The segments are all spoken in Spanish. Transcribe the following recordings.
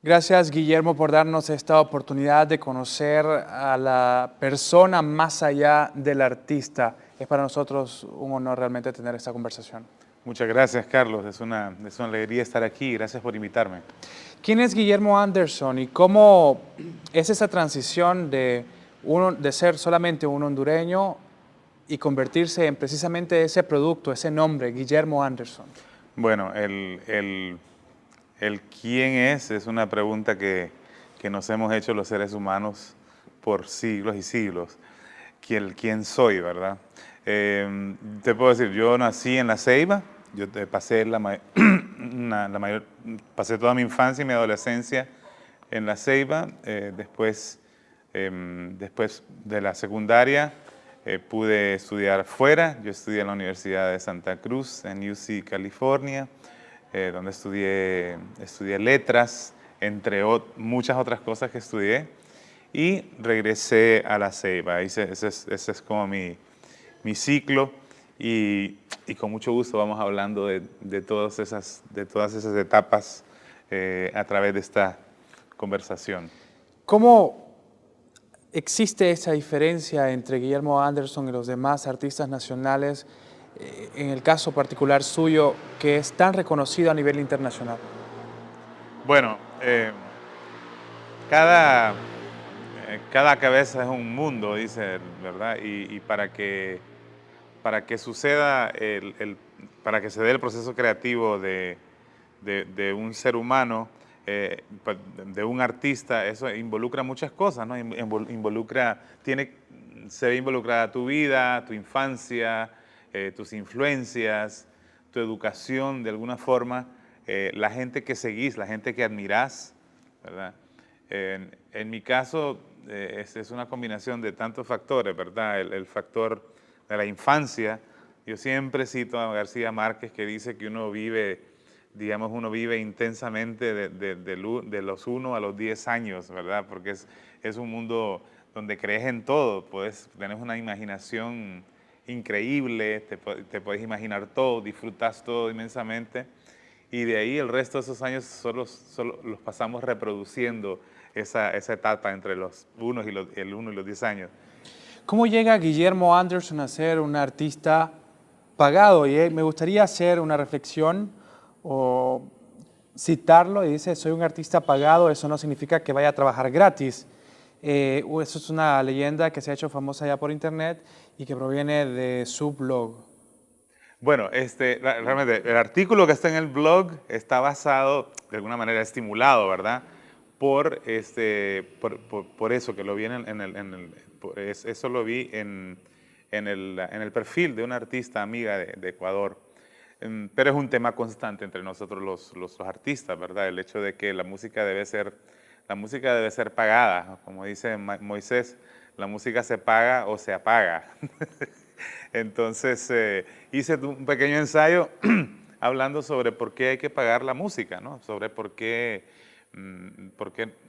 Gracias, Guillermo, por darnos esta oportunidad de conocer a la persona más allá del artista. Es para nosotros un honor realmente tener esta conversación. Muchas gracias, Carlos. Es una alegría estar aquí. Gracias por invitarme. ¿Quién es Guillermo Anderson y cómo es esa transición de ser solamente un hondureño y convertirse en precisamente ese producto, ese nombre, Guillermo Anderson? Bueno, el quién es una pregunta que nos hemos hecho los seres humanos por siglos y siglos. ¿Quién soy, verdad? Te puedo decir, yo nací en La Ceiba. Pasé pasé toda mi infancia y mi adolescencia en La Ceiba. Después de la secundaria pude estudiar fuera. Yo estudié en la Universidad de Santa Cruz, en UC California, donde estudié letras, entre muchas otras cosas que estudié. Y regresé a La Ceiba. Ese es como mi ciclo. Y con mucho gusto vamos hablando de todas esas etapas a través de esta conversación. ¿Cómo existe esa diferencia entre Guillermo Anderson y los demás artistas nacionales, en el caso particular suyo, que es tan reconocido a nivel internacional? Bueno, cada, cada cabeza es un mundo, dice, ¿verdad? Y para que suceda, para que se dé el proceso creativo de un ser humano, de un artista, eso involucra muchas cosas, ¿no? Se ve involucrada tu vida, tu infancia, tus influencias, tu educación de alguna forma, la gente que seguís, la gente que admirás, ¿verdad? En mi caso, es una combinación de tantos factores, ¿verdad? El factor de la infancia. Yo siempre cito a García Márquez, que dice que uno vive, digamos, uno vive intensamente de los 1 a los 10 años, ¿verdad? Porque es un mundo donde crees en todo, tenés una imaginación increíble, te puedes imaginar todo, disfrutas todo inmensamente, y de ahí el resto de esos años solo los pasamos reproduciendo esa etapa entre el 1 y los 10 años. ¿Cómo llega Guillermo Anderson a ser un artista pagado? Y me gustaría hacer una reflexión o citarlo, y dice: soy un artista pagado, eso no significa que vaya a trabajar gratis. Eso es una leyenda que se ha hecho famosa ya por internet y que proviene de su blog. Bueno, realmente el artículo que está en el blog está basado, de alguna manera estimulado, ¿verdad? Por eso que lo vi eso lo vi en el perfil de una artista amiga de Ecuador. Pero es un tema constante entre nosotros los artistas, ¿verdad? El hecho de que la música debe ser pagada. Como dice Moisés, la música se paga o se apaga. Entonces hice un pequeño ensayo hablando sobre por qué hay que pagar la música, ¿no? Sobre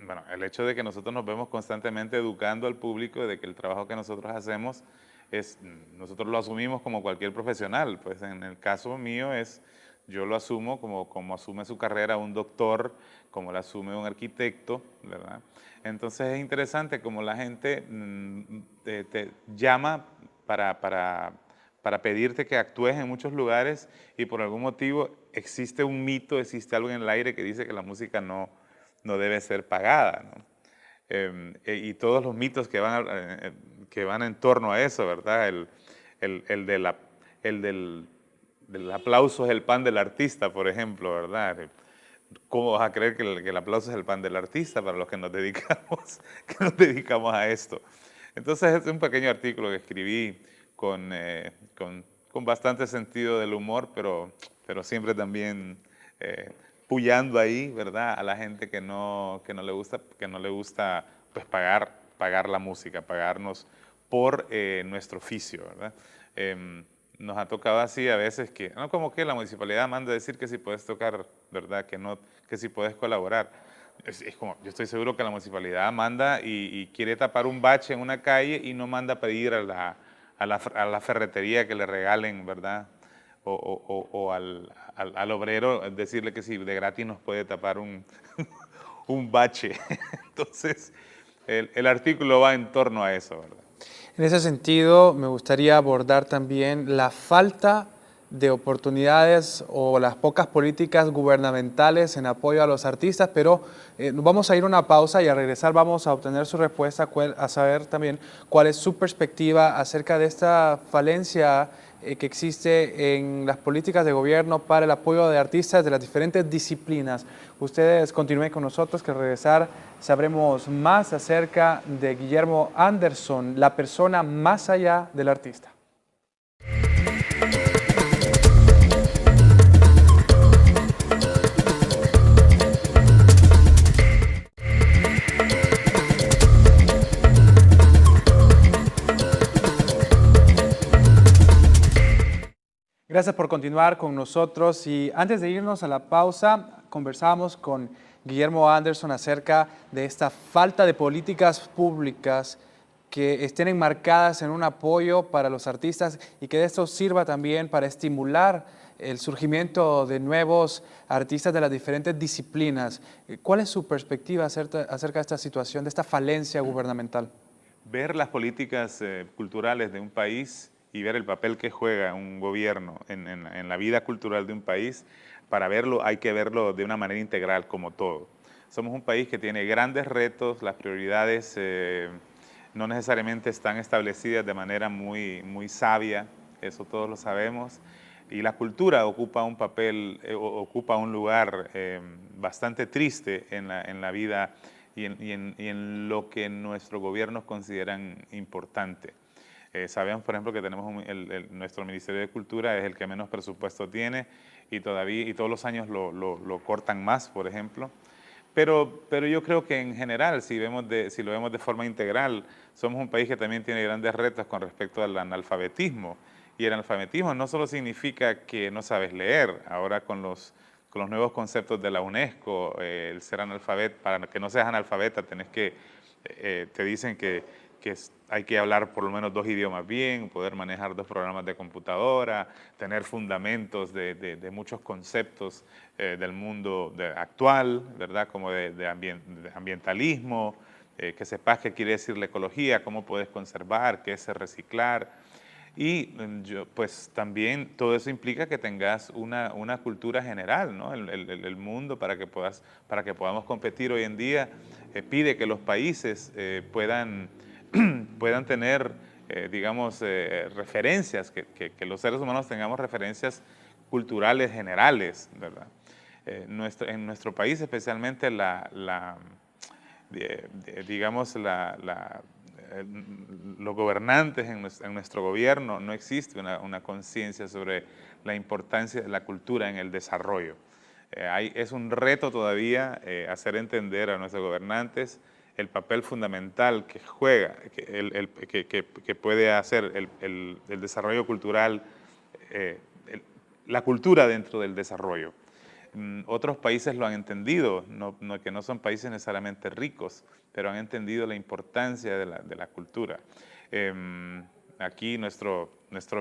bueno, el hecho de que nosotros nos vemos constantemente educando al público, de que el trabajo que nosotros hacemos nosotros lo asumimos como cualquier profesional. Pues en el caso mío yo lo asumo como asume su carrera un doctor, como la asume un arquitecto, ¿verdad? Entonces es interesante como la gente te llama para pedirte que actúes en muchos lugares, y por algún motivo existe un mito, existe algo en el aire que dice que la música no debe ser pagada, ¿no? Y todos los mitos que van en torno a eso, ¿verdad? El del aplauso es el pan del artista, por ejemplo, ¿verdad? ¿Cómo vas a creer que el aplauso es el pan del artista para los que nos dedicamos a esto? Entonces es un pequeño artículo que escribí con bastante sentido del humor, pero siempre también puyando ahí, ¿verdad? A la gente que no le gusta pues pagar la música, pagarnos por nuestro oficio, ¿verdad? Nos ha tocado así a veces que, no, como que la municipalidad manda a decir que si puedes tocar, ¿verdad? Que si puedes colaborar. Es como, yo estoy seguro que la municipalidad manda y quiere tapar un bache en una calle y no manda a pedir a la ferretería que le regalen, ¿verdad? O al obrero decirle que si de gratis nos puede tapar un bache. Entonces, el artículo va en torno a eso, ¿verdad? En ese sentido, me gustaría abordar también la falta de oportunidades o las pocas políticas gubernamentales en apoyo a los artistas, pero nos vamos a ir a una pausa y al regresar vamos a obtener su respuesta, a saber también cuál es su perspectiva acerca de esta falencia que existe en las políticas de gobierno para el apoyo de artistas de las diferentes disciplinas. Ustedes continúen con nosotros, que al regresar sabremos más acerca de Guillermo Anderson, la persona más allá del artista. Gracias por continuar con nosotros y antes de irnos a la pausa, conversábamos con Guillermo Anderson acerca de esta falta de políticas públicas que estén enmarcadas en un apoyo para los artistas y que de esto sirva también para estimular el surgimiento de nuevos artistas de las diferentes disciplinas. ¿Cuál es su perspectiva acerca de esta situación, de esta falencia gubernamental? Ver las políticas culturales de un país y ver el papel que juega un gobierno en la vida cultural de un país, para verlo hay que verlo de una manera integral como todo. Somos un país que tiene grandes retos, las prioridades no necesariamente están establecidas de manera muy sabia, eso todos lo sabemos, y la cultura ocupa un papel, ocupa un lugar bastante triste en la vida y en lo que nuestros gobiernos consideran importante. Sabemos, por ejemplo, que tenemos nuestro Ministerio de Cultura es el que menos presupuesto tiene y todos los años lo cortan más, por ejemplo. Pero yo creo que en general, si lo vemos de forma integral, somos un país que también tiene grandes retos con respecto al analfabetismo. Y el analfabetismo no solo significa que no sabes leer, ahora con los nuevos conceptos de la UNESCO, el ser analfabeta, para que no seas analfabeta te dicen que hay que hablar por lo menos 2 idiomas bien, poder manejar 2 programas de computadora, tener fundamentos de muchos conceptos del mundo actual, ¿verdad? Como de ambientalismo, que sepas qué quiere decir la ecología, cómo puedes conservar, qué es reciclar. Y pues también todo eso implica que tengas una cultura general, ¿no? El mundo para que podamos competir hoy en día pide que los países puedan tener, digamos, referencias, que los seres humanos tengamos referencias culturales generales, ¿verdad? En nuestro país especialmente digamos, los gobernantes en nuestro gobierno no existe una conciencia sobre la importancia de la cultura en el desarrollo. Es un reto todavía hacer entender a nuestros gobernantes el papel fundamental que juega, que puede hacer el desarrollo cultural, la cultura dentro del desarrollo. Otros países lo han entendido, que no son países necesariamente ricos, pero han entendido la importancia de la cultura. Aquí nuestro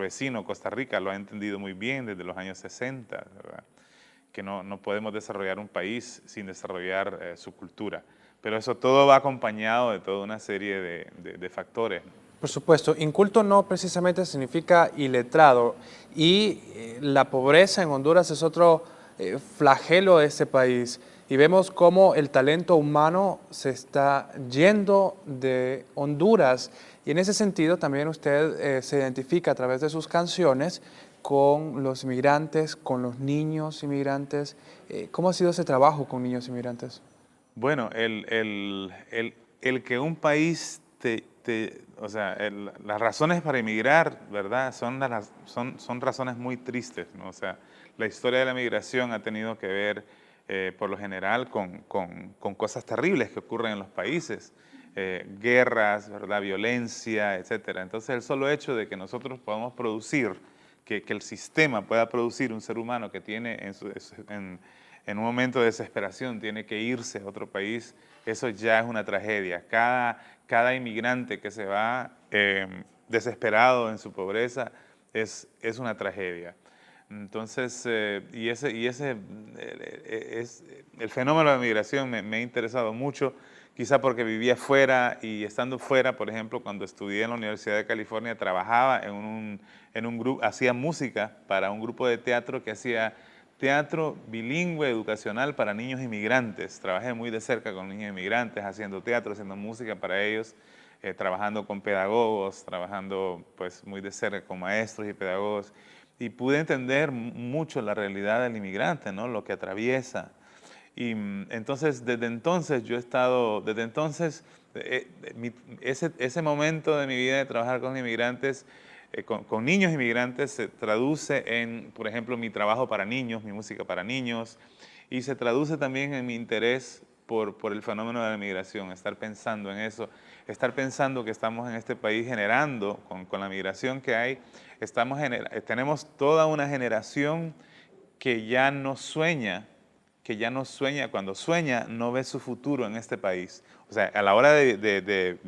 vecino, Costa Rica, lo ha entendido muy bien desde los años 60, ¿verdad? Que no podemos desarrollar un país sin desarrollar su cultura. Pero eso todo va acompañado de toda una serie de factores. Por supuesto, inculto no precisamente significa iletrado y la pobreza en Honduras es otro flagelo de este país y vemos cómo el talento humano se está yendo de Honduras y en ese sentido también usted se identifica a través de sus canciones con los inmigrantes, con los niños inmigrantes. ¿Cómo ha sido ese trabajo con niños inmigrantes? Bueno, el que un país o sea, las razones para emigrar, ¿verdad? Son razones muy tristes, ¿no? O sea, la historia de la migración ha tenido que ver, por lo general, con cosas terribles que ocurren en los países, guerras, ¿verdad? Violencia, etcétera. Entonces, el solo hecho de que nosotros podamos producir, que el sistema pueda producir un ser humano que tiene en un momento de desesperación tiene que irse a otro país, eso ya es una tragedia. Cada inmigrante que se va desesperado en su pobreza es una tragedia. Entonces, el fenómeno de la migración me ha interesado mucho, quizá porque vivía fuera y estando fuera, por ejemplo, cuando estudié en la Universidad de California, trabajaba en un grupo, hacía música para un grupo de teatro que hacía teatro bilingüe educacional para niños inmigrantes. Trabajé muy de cerca con niños inmigrantes, haciendo teatro, haciendo música para ellos, trabajando con pedagogos, trabajando pues muy de cerca con maestros y pedagogos. Y pude entender mucho la realidad del inmigrante, ¿no? Lo que atraviesa. Y entonces, desde entonces, yo he estado, desde entonces, ese momento de mi vida de trabajar con inmigrantes, con niños inmigrantes, se traduce en, por ejemplo, mi trabajo para niños, mi música para niños, y se traduce también en mi interés por el fenómeno de la migración, estar pensando en eso, estar pensando que estamos en este país generando, con la migración que hay, tenemos toda una generación que ya no sueña, cuando sueña no ve su futuro en este país. O sea, a la hora de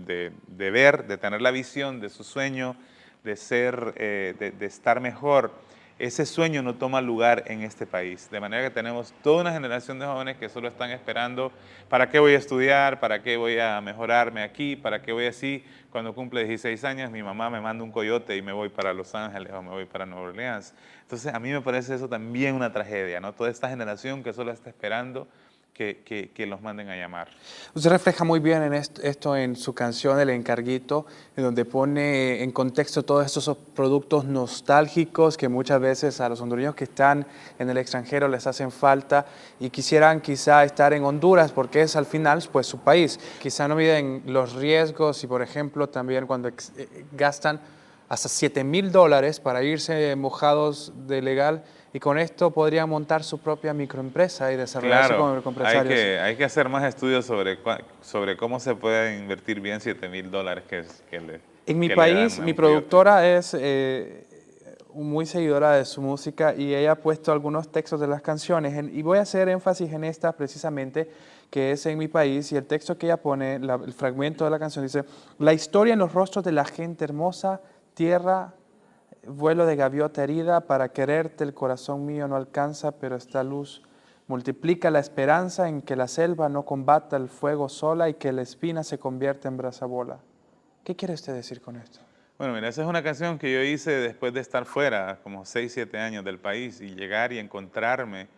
ver, de tener la visión de su sueño, de ser, de estar mejor, ese sueño no toma lugar en este país. De manera que tenemos toda una generación de jóvenes que solo están esperando, ¿para qué voy a estudiar? ¿Para qué voy a mejorarme aquí? ¿Para qué voy así? Cuando cumple 16 años, mi mamá me manda un coyote y me voy para Los Ángeles o me voy para Nueva Orleans. Entonces, a mí me parece eso también una tragedia, ¿no? Toda esta generación que solo está esperando que los manden a llamar. Usted refleja muy bien en esto en su canción El Encarguito, en donde pone en contexto todos estos productos nostálgicos que muchas veces a los hondureños que están en el extranjero les hacen falta y quisieran quizá estar en Honduras porque es al final pues su país. Quizá no miden los riesgos y por ejemplo también cuando gastan hasta $7,000 para irse mojados de legal y con esto podrían montar su propia microempresa y desarrollarse como Claro, microempresarios. hay que hacer más estudios sobre cómo se puede invertir bien $7,000 En mi que le dan país, a mi un coyote. productora es muy seguidora de su música y ella ha puesto algunos textos de las canciones y voy a hacer énfasis en esta precisamente, que es en mi país y el texto que ella pone, el fragmento de la canción dice, la historia en los rostros de la gente hermosa, tierra, vuelo de gaviota herida, para quererte el corazón mío no alcanza, pero esta luz multiplica la esperanza en que la selva no combata el fuego sola y que la espina se convierta en brazabola. ¿Qué quiere usted decir con esto? Bueno, mira, esa es una canción que yo hice después de estar fuera, como 6, 7 años del país, y llegar y encontrarme,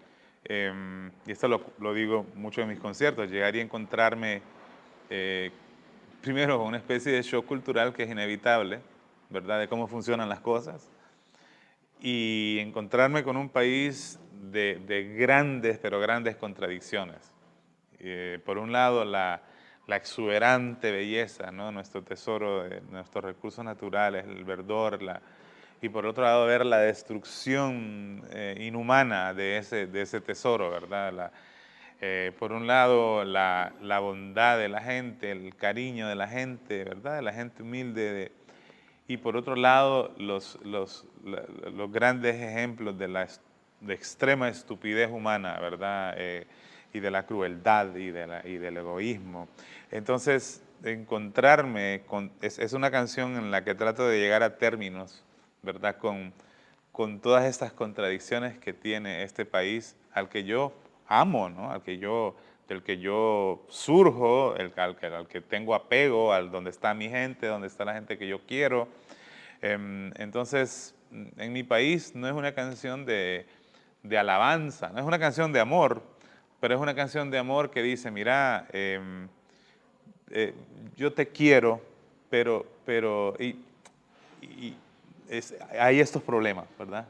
y esto lo digo mucho en mis conciertos, llegar y encontrarme eh, primero con una especie de shock cultural que es inevitable, ¿verdad? De cómo funcionan las cosas, y encontrarme con un país de grandes, pero grandes contradicciones. Por un lado, la exuberante belleza, ¿no? Nuestro tesoro, nuestros recursos naturales, el verdor, y por otro lado ver la destrucción inhumana de ese tesoro, ¿verdad? Por un lado, la bondad de la gente, el cariño de la gente, ¿verdad? De la gente humilde, y por otro lado, los grandes ejemplos de extrema estupidez humana, ¿verdad? Y de la crueldad y del egoísmo. Entonces, encontrarme es una canción en la que trato de llegar a términos, ¿verdad? Con todas estas contradicciones que tiene este país al que yo amo, ¿no? Del que yo surjo, al que tengo apego, al donde está mi gente, donde está la gente que yo quiero. Entonces, en mi país no es una canción de alabanza, no es una canción de amor, pero es una canción de amor que dice, mira, yo te quiero, y hay estos problemas, ¿verdad?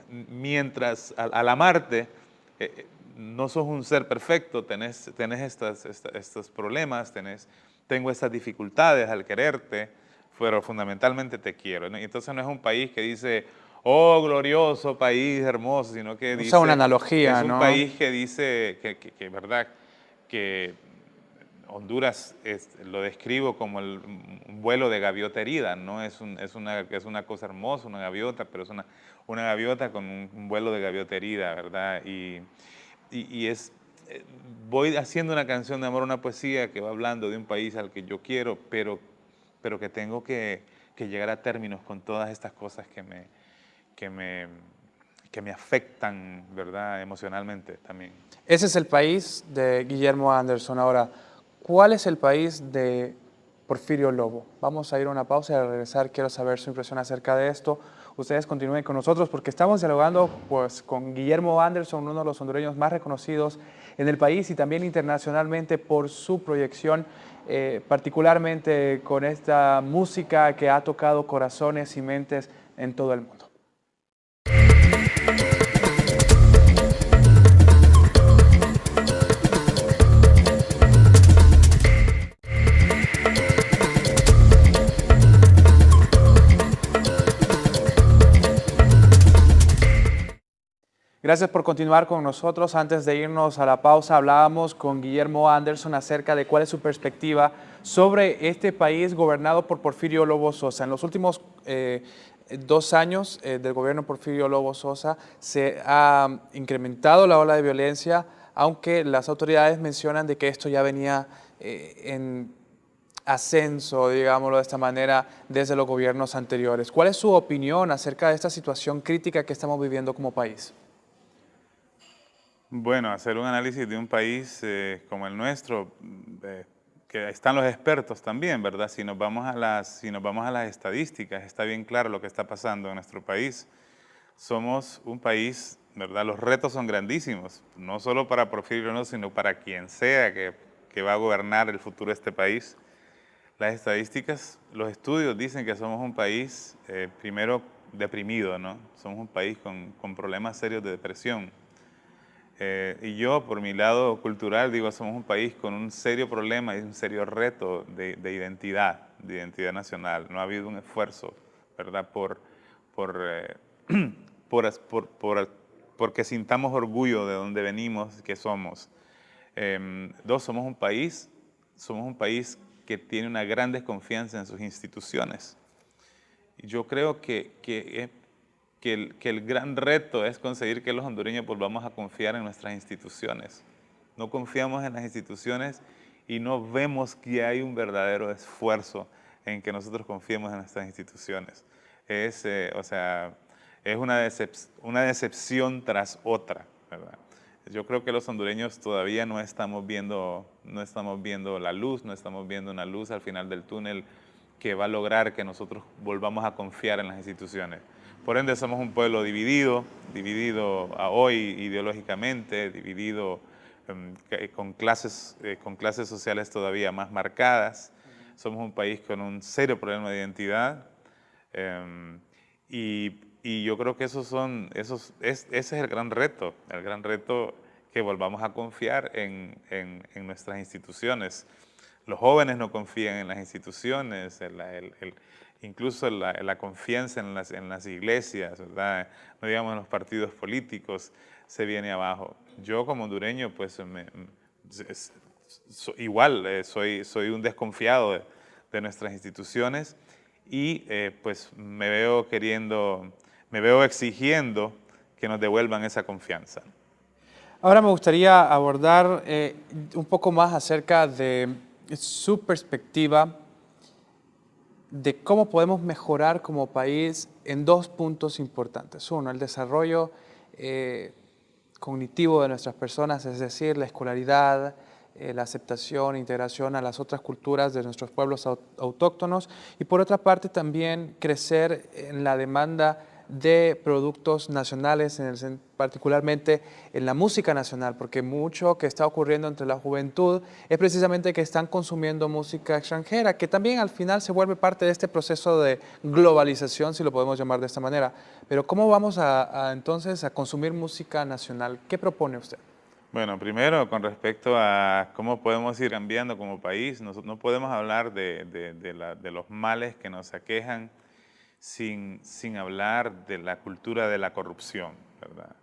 Mientras al amarte, no sos un ser perfecto, tenés estos problemas, tengo estas dificultades al quererte, pero fundamentalmente te quiero, ¿no? Y entonces no es un país que dice, oh, glorioso país, hermoso, sino que Usa una dice, es analogía, un ¿no? país que dice ¿verdad? Que Honduras lo describo como un vuelo de gaviota herida, ¿no? Es una cosa hermosa, una gaviota, pero es una gaviota con un vuelo de gaviota herida, ¿verdad? Y voy haciendo una canción de amor, una poesía que va hablando de un país al que yo quiero, pero que tengo que llegar a términos con todas estas cosas que me que me afectan, ¿verdad?, emocionalmente también. Ese es el país de Guillermo Anderson. Ahora, ¿cuál es el país de Porfirio Lobo? Vamos a ir a una pausa y al regresar quiero saber su impresión acerca de esto. Ustedes continúen con nosotros porque estamos dialogando pues, con Guillermo Anderson, uno de los hondureños más reconocidos en el país y también internacionalmente por su proyección, particularmente con esta música que ha tocado corazones y mentes en todo el mundo. Gracias por continuar con nosotros. Antes de irnos a la pausa, hablábamos con Guillermo Anderson acerca de cuál es su perspectiva sobre este país gobernado por Porfirio Lobo Sosa. En los últimos 2 años del gobierno de Porfirio Lobo Sosa se ha incrementado la ola de violencia, aunque las autoridades mencionan de que esto ya venía en ascenso, digámoslo de esta manera, desde los gobiernos anteriores. ¿Cuál es su opinión acerca de esta situación crítica que estamos viviendo como país? Bueno, hacer un análisis de un país como el nuestro, que están los expertos también, ¿verdad? Si nos vamos a las estadísticas, está bien claro lo que está pasando en nuestro país. Somos un país, ¿verdad? Los retos son grandísimos, no solo para Porfirio, no, sino para quien sea que va a gobernar el futuro de este país. Las estadísticas, los estudios dicen que somos un país, primero, deprimido, ¿no? Somos un país con problemas serios de depresión. Y yo, por mi lado cultural, digo, somos un país con un serio problema y un serio reto de identidad nacional. No ha habido un esfuerzo, ¿verdad?, por, porque sintamos orgullo de dónde venimos, qué somos. Dos, somos un país que tiene una gran desconfianza en sus instituciones. Y yo creo que el gran reto es conseguir que los hondureños volvamos a confiar en nuestras instituciones. No confiamos en las instituciones y no vemos que hay un verdadero esfuerzo en que nosotros confiemos en nuestras instituciones. O sea, es una decepción tras otra, ¿verdad? Yo creo que los hondureños todavía no estamos viendo la luz, no estamos viendo una luz al final del túnel que va a lograr que nosotros volvamos a confiar en las instituciones. Por ende, somos un pueblo dividido a hoy ideológicamente, dividido con clases sociales todavía más marcadas. Somos un país con un serio problema de identidad y yo creo que ese es el gran reto que volvamos a confiar en nuestras instituciones. Los jóvenes no confían en las instituciones, incluso la confianza en las iglesias, ¿verdad? No digamos en los partidos políticos, se viene abajo. Yo como hondureño, pues igual soy un desconfiado de nuestras instituciones y pues me veo exigiendo que nos devuelvan esa confianza. Ahora me gustaría abordar un poco más acerca de su perspectiva de cómo podemos mejorar como país en 2 puntos importantes. Uno, el desarrollo cognitivo de nuestras personas, es decir, la escolaridad, la aceptación, integración a las otras culturas de nuestros pueblos autóctonos y por otra parte también crecer en la demanda de productos nacionales, particularmente en la música nacional, porque mucho que está ocurriendo entre la juventud es precisamente que están consumiendo música extranjera, que también al final se vuelve parte de este proceso de globalización, si lo podemos llamar de esta manera. Pero ¿cómo vamos entonces a consumir música nacional? ¿Qué propone usted? Bueno, primero, con respecto a cómo podemos ir cambiando como país, no podemos hablar de los males que nos aquejan sin hablar de la cultura de la corrupción, ¿verdad?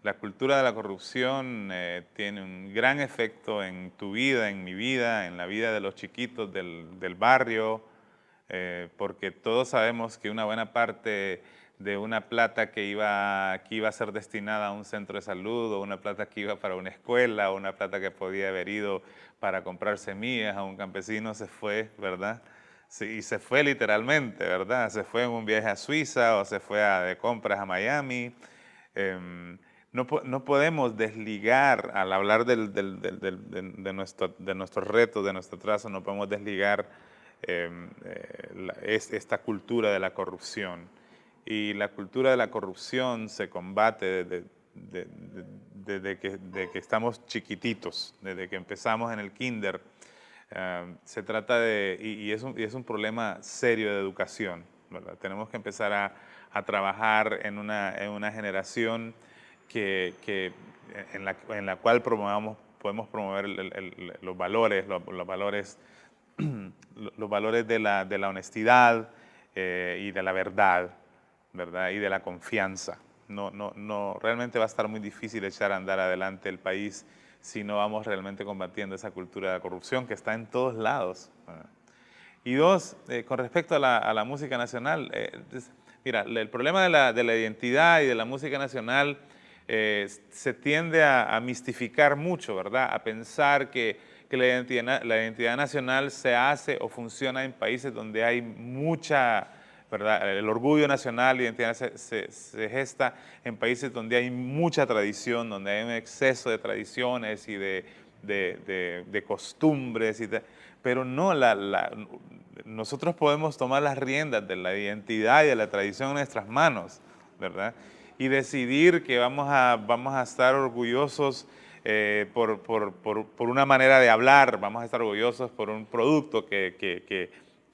La cultura de la corrupción tiene un gran efecto en tu vida, en mi vida, en la vida de los chiquitos del barrio, porque todos sabemos que una buena parte de una plata que iba a ser destinada a un centro de salud, o una plata que iba para una escuela, o una plata que podía haber ido para comprar semillas a un campesino, se fue, ¿verdad? Sí, y se fue literalmente, ¿verdad? Se fue en un viaje a Suiza o se fue de compras a Miami. No podemos desligar, al hablar de nuestros retos, de nuestro trazo, no podemos desligar esta cultura de la corrupción. Y la cultura de la corrupción se combate desde que estamos chiquititos, desde que empezamos en el kinder. Se trata y es un problema serio de educación, ¿verdad? Tenemos que empezar a trabajar en una generación en la cual podemos promover los valores, los valores de la honestidad y de la verdad, ¿verdad? Y de la confianza. Realmente va a estar muy difícil echar a andar adelante el país si no vamos realmente combatiendo esa cultura de la corrupción que está en todos lados, ¿verdad? Y dos, con respecto a la música nacional, mira, el problema de la identidad y de la música nacional se tiende a mistificar mucho, ¿verdad? A pensar que la identidad nacional se hace o funciona en países donde hay mucha, ¿verdad? El orgullo nacional, la identidad se gesta en países donde hay mucha tradición, donde hay un exceso de tradiciones y de costumbres, pero no, nosotros podemos tomar las riendas de la identidad y de la tradición en nuestras manos, ¿verdad? Y decidir que vamos a estar orgullosos por una manera de hablar, vamos a estar orgullosos por un producto que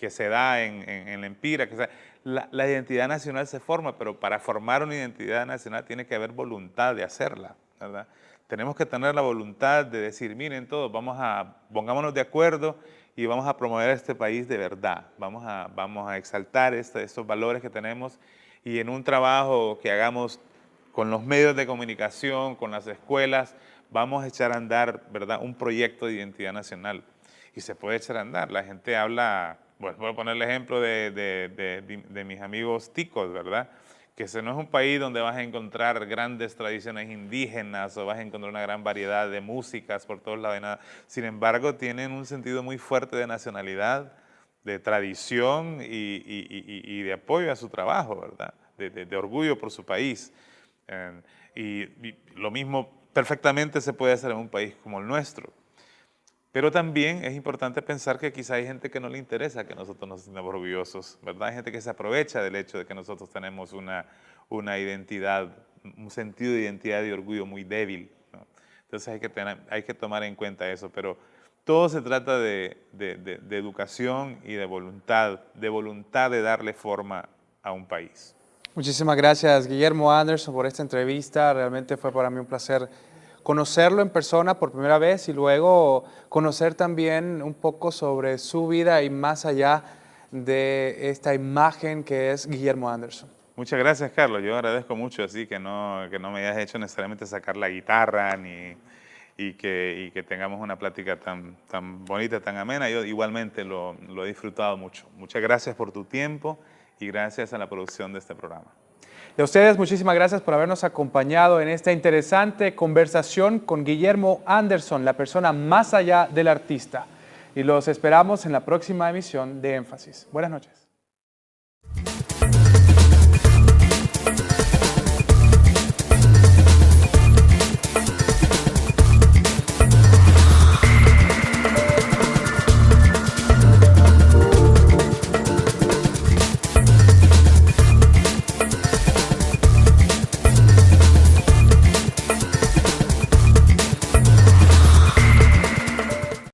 se da en la Empira. La identidad nacional se forma, pero para formar una identidad nacional tiene que haber voluntad de hacerla, ¿verdad? Tenemos que tener la voluntad de decir, miren todos, pongámonos de acuerdo y vamos a promover este país de verdad. Vamos a exaltar estos valores que tenemos, y en un trabajo que hagamos con los medios de comunicación, con las escuelas, vamos a echar a andar, ¿verdad?, un proyecto de identidad nacional. Y se puede echar a andar. La gente habla, bueno, voy a poner el ejemplo de mis amigos ticos, ¿verdad? Que ese no es un país donde vas a encontrar grandes tradiciones indígenas o vas a encontrar una gran variedad de músicas por todos lados. Nada. Sin embargo, tienen un sentido muy fuerte de nacionalidad, de tradición y de apoyo a su trabajo, ¿verdad? De orgullo por su país. Y lo mismo perfectamente se puede hacer en un país como el nuestro. Pero también es importante pensar que quizá hay gente que no le interesa que nosotros nos sintamos orgullosos, ¿verdad? Hay gente que se aprovecha del hecho de que nosotros tenemos una identidad, un sentido de identidad y orgullo muy débil, ¿no? Entonces hay que tomar en cuenta eso, pero todo se trata de educación y de voluntad de darle forma a un país. Muchísimas gracias, Guillermo Anderson, por esta entrevista. Realmente fue para mí un placer conocerlo en persona por primera vez y luego conocer también un poco sobre su vida y más allá de esta imagen que es Guillermo Anderson. Muchas gracias, Carlos. Yo agradezco mucho así que no me hayas hecho necesariamente sacar la guitarra y que tengamos una plática tan bonita, tan amena. Yo igualmente lo he disfrutado mucho. Muchas gracias por tu tiempo y gracias a la producción de este programa. Y a ustedes, muchísimas gracias por habernos acompañado en esta interesante conversación con Guillermo Anderson, la persona más allá del artista. Y los esperamos en la próxima emisión de Énfasis. Buenas noches.